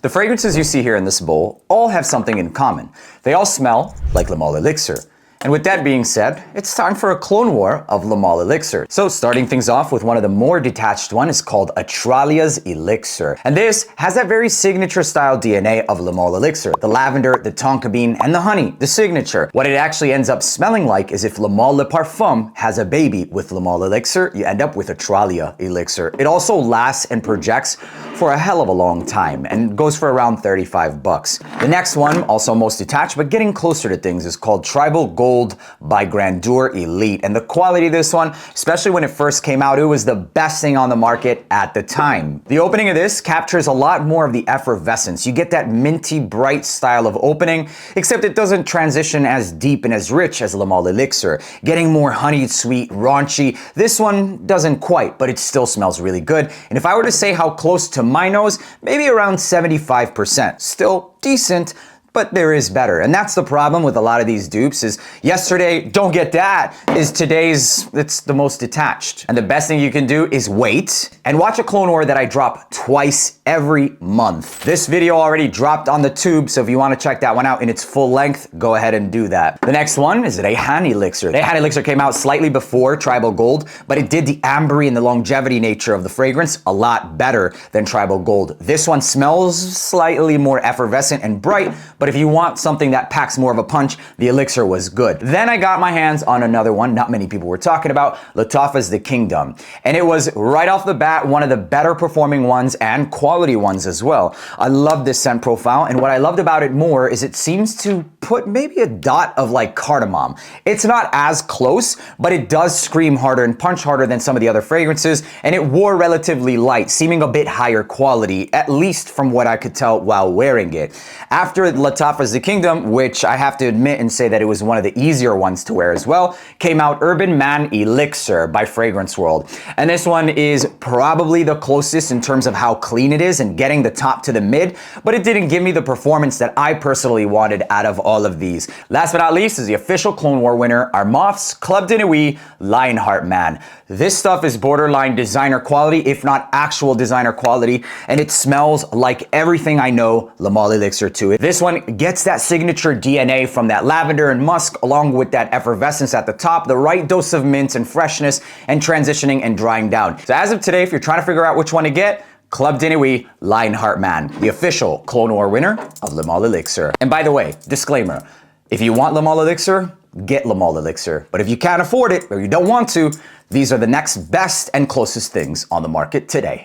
The fragrances you see here in this bowl all have something in common. They all smell like Le Male Elixir. And with that being said, it's time for a clone war of Le Male Elixir. So starting things off with one of the more detached one is called Atralia's Elixir. And this has that very signature style DNA of Le Male Elixir. The lavender, the tonka bean, and the honey, the signature. What it actually ends up smelling like is if Le Male Le Parfum has a baby with Le Male Elixir, you end up with Atralia Elixir. It also lasts and projects for a hell of a long time and goes for around 35 bucks. The next one, also most detached, but getting closer to things, is called Tribal Gold by Grandeur Elite. And the quality of this one, especially when it first came out, it was the best thing on the market at the time. The opening of this captures a lot more of the effervescence. You get that minty, bright style of opening, except it doesn't transition as deep and as rich as Le Male Elixir. Getting more honeyed, sweet, raunchy. This one doesn't quite, but it still smells really good. And if I were to say how close to my nose, maybe around 75%. Still decent, but there is better. And that's the problem with a lot of these dupes is yesterday, don't get that, is today's, it's the most detached. And the best thing you can do is wait and watch a clone war that I drop twice every month. This video already dropped on the tube, so if you want to check that one out in its full length, go ahead and do that. The next one is Rehan Elixir. Rehan Elixir came out slightly before Tribal Gold, but it did the ambery and the longevity nature of the fragrance a lot better than Tribal Gold. This one smells slightly more effervescent and bright, but if you want something that packs more of a punch, the Elixir was good. Then I got my hands on another one not many people were talking about, Lattafa's The Kingdom. And it was right off the bat one of the better performing ones and quality ones as well. I love this scent profile, and what I loved about it more is it seems to put maybe a dot of like cardamom. It's not as close, but it does scream harder and punch harder than some of the other fragrances, and it wore relatively light, seeming a bit higher quality, at least from what I could tell while wearing it. After Lattafa's The Kingdom, which I have to admit and say that it was one of the easier ones to wear as well, came out Urban Man Elixir by Fragrance World. And this one is probably the closest in terms of how clean it is and getting the top to the mid, but it didn't give me the performance that I personally wanted out of all of these. Last but not least is the official Clone War winner, Armaf's Club de Nuit Lionheart Man. This stuff is borderline designer quality, if not actual designer quality, and it smells like everything I know Le Male Elixir to. This one gets that signature DNA from that lavender and musk, along with that effervescence at the top, the right dose of mint and freshness, and transitioning and drying down. So as of today, if you're trying to figure out which one to get, Club de Nuit Lionheart Man, the official Clone War winner of Le Male Elixir. And by the way, disclaimer, if you want Le Male Elixir, get Le Male Elixir. But if you can't afford it or you don't want to, these are the next best and closest things on the market today.